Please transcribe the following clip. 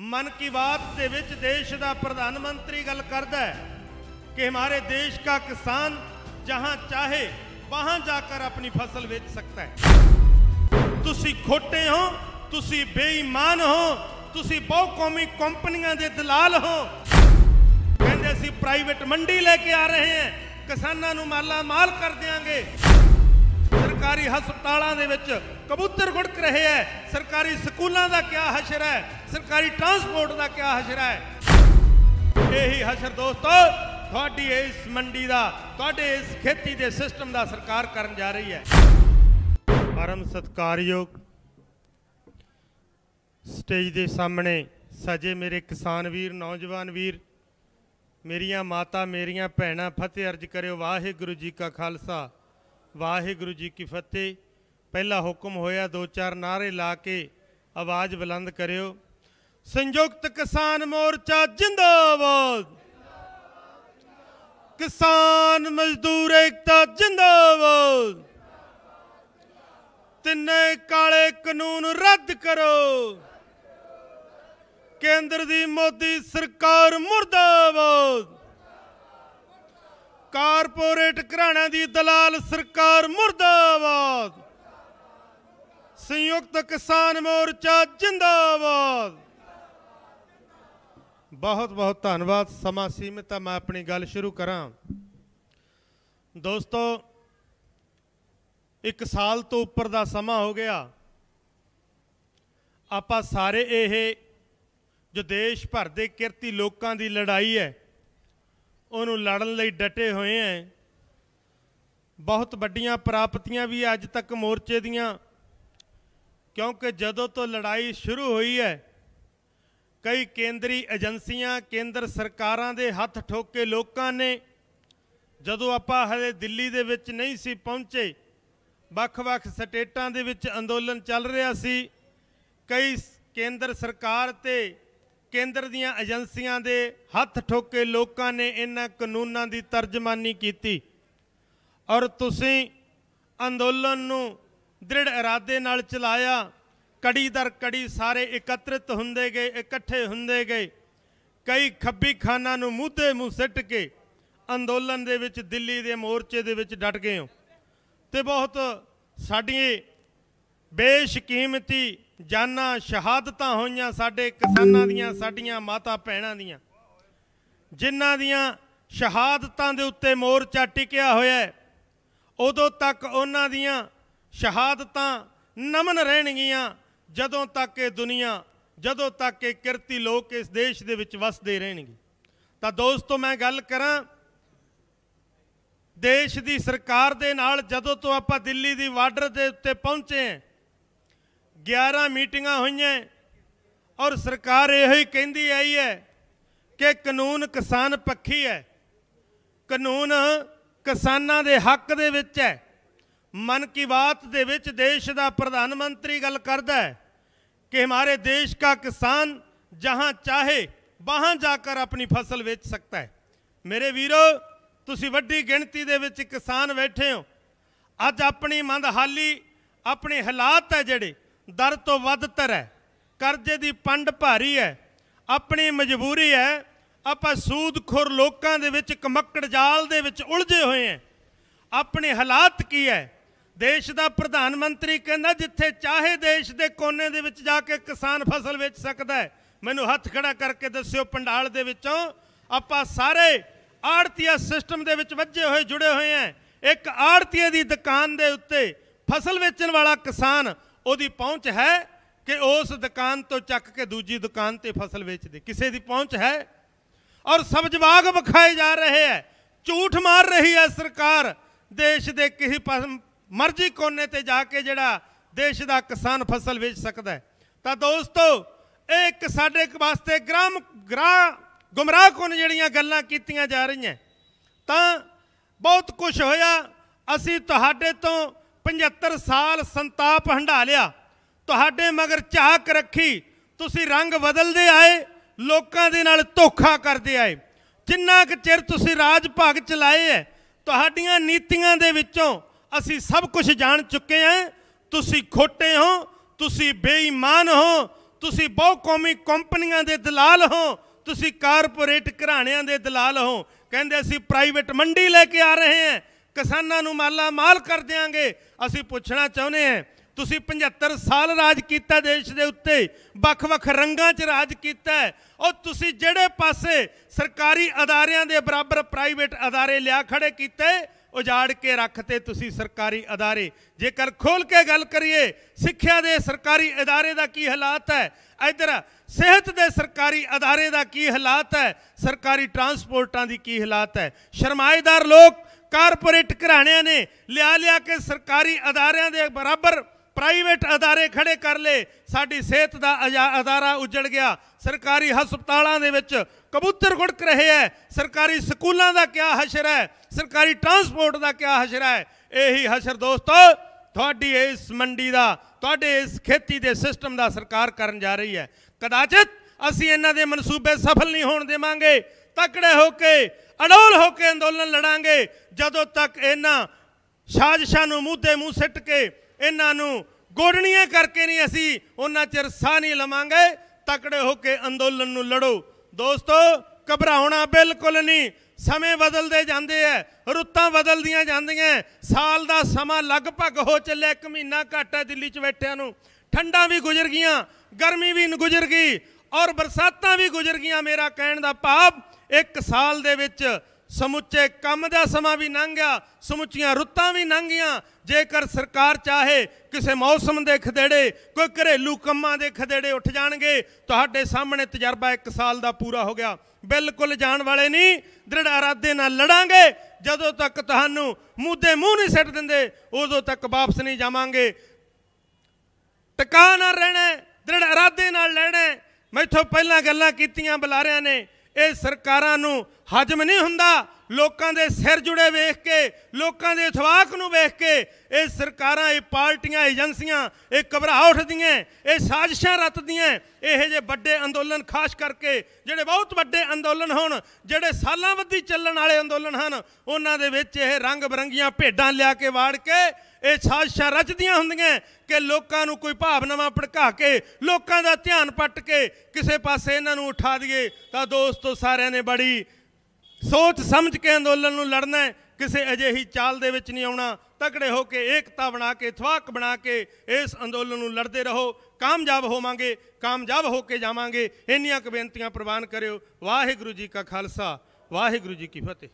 मन की बात के विच देश का प्रधानमंत्री गल करदा है कि हमारे देश का किसान जहां चाहे वहां जाकर अपनी फसल बेच सकता है। तुसी खोटे हो, तुसी बेईमान हो, तुसी बहुकौमी कंपनियां दे दलाल हो। कहंदे असीं प्राइवेट मंडी लेके आ रहे हैं, किसानां नूं माला माल कर देंगे। सरकारी हस्पतालों दे विच कबूतर गुड़क रहे हैं, सरकारी स्कूलों का क्या हशर है, सरकारी ट्रांसपोर्ट का क्या हशर है। यही हशर दोस्तों थोड़ी इस मंडी का, थोड़े इस खेती के सिस्टम का सरकार करन जा रही है। परम सत्कारयोग स्टेज के सामने सजे मेरे किसान वीर, नौजवान वीर, मेरिया माता, मेरिया भैणां, फतेह अर्ज करो वाहिगुरू जी का खालसा वाहिगुरू जी की फतेह। पहला हुक्म होया, दो चार नारे ला के आवाज़ बुलंद करियो। संयुक्त किसान मोर्चा जिंदाबाद, किसान मजदूर एकता जिंदाबाद, तिन्ने काले कानून रद्द करो, केंद्र दी मोदी सरकार मुर्दाबाद, कारपोरेट घराणा दी दलाल सरकार मुर्दाबाद, संयुक्त किसान मोर्चा जिंदाबाद। बहुत बहुत धन्यवाद। समा सीमित है, मैं अपनी गल शुरू करा। दोस्तों, एक साल तो उपर का समा हो गया, आपां सारे ये जो देश भर के किरती लोगों की लड़ाई है उन्होंने लड़न लई डटे हुए हैं। बहुत वड्डियां प्राप्तियां भी अज तक मोर्चे दियां, क्योंकि जदों तो लड़ाई शुरू हुई है कई केंद्री एजेंसियां, केंद्र सरकारां दे हथ ठोके लोगों ने, जदों आपां हले दिल्ली दे विच नहीं सी पहुंचे, वख-वख स्टेटां दे विच अंदोलन चल रहा सी, कई केंद्र सरकार ते केंद्र दीयां एजेंसियां दे हथ ठोके लोगों ने इन्हां कानूनां दी तर्जमानी कीती और तुसीं अंदोलन नूं दृढ़ इरादे नाल चलाया। कड़ी दर कड़ी सारे एकत्रित हुंदे गए, इकट्ठे हुंदे गए। कई खब्बी खाना नूं मुद्दे मूँह सिट के अंदोलन दे विच दिल्ली दे मोर्चे दे विच डट गए हो ते बहुत साडी बेशकीमती जाना शहादतां होईयां साडे किसानां दियां, साडियां माता भैणां दियां, जिन्हां दियां शहादतां दे उत्ते मोर्चा टिकिया होया है। उदों तक उन्हां दियां शहादतां नमन रहणगियां जदों तक ये दुनिया, जदों तक ये किरती लोग इस देश दे विच वसदे रहणगे। तां दोस्तों, मैं गल करां देश दी सरकार दे नाल जदों तो आपां दिल्ली दी बार्डर दे उत्ते पहुंचे हैं, 11 मीटिंगां होईयां और सरकार यही कहती आई है कि कानून किसान पक्षी है, कानून किसानां दे हक दे विच है। मन की बात दे विच देश का प्रधानमंत्री गल करदा है कि हमारे देश का किसान जहां चाहे वहां जाकर अपनी फसल बेच सकता है। मेरे वीरों, तुसी वड्डी गिणती दे विच किसान बैठे हो। अज अपनी मंदहाली, अपने हालात है जिहड़े दर तो वधतर है, करजे दी पंड भारी है, अपनी मजबूरी है, आपां सूदखोर लोकां दे विच कमक्कड़ जाल दे विच उलझे हुए हैं। अपने हालात की है, देश का प्रधानमंत्री कहना जिथे चाहे देश के कोने दे विच जाके किसान फसल बेच सकता है। मैनू हथ खड़ा करके दस्यो पंडाल दे विचों आपां सारे आड़तीया सिस्टम दे विच वज्जे हुए जुड़े हुए हैं। एक आड़तीए की दुकान दे उत्ते फसल बेचण वाला किसान उहदी पहुँच है कि उस दुकान तो चक के दूजी दुकान ते फसल बेच दे, किसी की पहुँच है। और सब जवाब विखाए जा रहे हैं, झूठ मार रही है सरकार। देश के किसी मर्जी कोने ते जाके जड़ा देश का किसान फसल बेच सकता है। तो दोस्तों, एक साडे वास्ते गुमराह कुन जड़ियां गल्लां कीतियां जा रही हैं, तो बहुत कुछ होया। असी तुहाडे तो 75 साल संताप हंडा लिया, तुहाडे मगर झाक रखी, तुसी रंग बदलते आए, लोकां दे नाल धोखा करते आए। जिन्ना क चिर तुसी राज भाग चलाए है, तुहाडीआं नीतियां दे विचों असी सब कुछ जान चुके हैं। तुसी खोटे हो, तुसी बेईमान हो, ਤੁਸੀਂ ਬਹੁ ਕੌਮੀ ਕੰਪਨੀਆਂ ਦੇ ਦਲਾਲ ਹੋ, ਤੁਸੀਂ कारपोरेट घराणिਆਂ ਦੇ दलाल हो। ਕਹਿੰਦੇ ਅਸੀਂ ਪ੍ਰਾਈਵੇਟ ਮੰਡੀ ਲੈ ਕੇ ਆ ਰਹੇ ਹਾਂ, ਕਿਸਾਨਾਂ ਨੂੰ ਮਾਲਾ ਮਾਲ ਕਰ ਦਿਆਂਗੇ। ਅਸੀਂ ਪੁੱਛਣਾ ਚਾਹੁੰਦੇ ਹਾਂ, ਤੁਸੀਂ 75 ਸਾਲ ਰਾਜ ਕੀਤਾ ਦੇਸ਼ ਦੇ ਉੱਤੇ, ਵੱਖ-ਵੱਖ ਰੰਗਾਂ 'ਚ ਰਾਜ ਕੀਤਾ, और ਤੁਸੀਂ ਜਿਹੜੇ ਪਾਸੇ ਸਰਕਾਰੀ ਅਦਾਰਿਆਂ ਦੇ ਬਰਾਬਰ ਪ੍ਰਾਈਵੇਟ ਅਦਾਰੇ ਲਿਆ ਖੜੇ ਕੀਤੇ, उजाड़ के रखते तुसी सरकारी अदारे। जेकर खोल के गल करिए सिक्ख्या दे सरकारी अदारे का की हालात है, इधर सेहत दे सरकारी अदारे का की हालात है, सरकारी ट्रांसपोर्टां की की हालात है। शर्माएदार लोग कारपोरेट घराणिਆਂ ने लिया लिया के सरकारी अदारियां दे बराबर प्राइवेट अदारे खड़े कर ले। साडी सेहत का अदारा उजड़ गया, सरकारी हस्पतालों दे विच कबूतर गुड़क रहे हैं, सरकारी स्कूलों का क्या हशर है, सरकारी ट्रांसपोर्ट का क्या हशर है। यही हशर दोस्तों थोड़ी इस मंडी का, थोड़े इस खेती के सिस्टम का सरकार करन जा रही है। कदाचित असी इन्हां दे मनसूबे सफल नहीं होण देवांगे। तकड़े होके अडोल होके अंदोलन लड़ांगे जदों तक इन्हां साजिशां नूं मूंह ते मूंह सिट के इन्हां नूं गोडणियां करके नहीं असी उन्ना चिर साह नहीं लवांगे। तकड़े होके अंदोलन नूं लड़ो दोस्तों, घबराउणा बिल्कुल नहीं। समय बदलते जाते हैं, रुत्तां बदलदियां जांदियां, साल का समा लगभग हो चलिया, 1 महीना घट है दिल्ली च बैठियां नूं। ठंडा भी गुजर गईयां, गर्मी भी गुजर गई और बरसातां भी गुजर गईयां। मेरा कहण दा भाव 1 साल दे विच समुचे काम का समा भी लंघ गया, समुचियां रुत्तां भी लंघ गईयां। जेकर सरकार चाहे किसी मौसम के खदेड़े, कोई घरेलू कामां के खदेड़े उठ जाणगे। तुहाडे सामने तजर्बा 1 साल का पूरा हो गया। बिल्कुल जाण वाले नहीं, दृढ़ इरादे नाल लड़ांगे। जदों तक तुहानूं मुद्दे मूँह नहीं सिट दिंदे उदों तक वापस नहीं जावांगे। टिका ना रहना, दृढ़ इरादे नाल लड़ना। मैथों पहलां गल्लां कीतियां बुलारियां ने, ये सरकारां नूं हजम नहीं हुंदा। लोकां दे सिर जुड़े वेख के, लोकां दे इतफाक नूं वेख के ये सरकारां, ये पार्टियां, एजेंसियां ये घबरा उठदियां, ये साजिशां रचदियां। इहो जे वड्डे अंदोलन खास करके जिहड़े बहुत वड्डे अंदोलन होण, जिहड़े सालां वधी चलण वाले अंदोलन हन, उन्हां दे विच इह रंग बरंगियां भेडां लिया के वाड़ के ये साजिशां रचदियां हुंदियां कि लोकां नूं कोई भावनावां भड़का के, लोकां दा ध्यान पट के किसे पासे इन्हां नूं उठा दईए। तां दोस्तों सारिआं ने बड़ी सोच समझ के अंदोलन नूं लड़ना है, किसी अजिही चाल दे विच नहीं आउणा। तगड़े होके एकता बना के, इतफाक बना के इस अंदोलन नूं लड़दे रहो। कामयाब होवांगे, कामयाब होके जावांगे। इन्नियां क बेनतियां प्रवान करियो। वाहिगुरू जी का खालसा, वाहिगुरू जी की फतेह।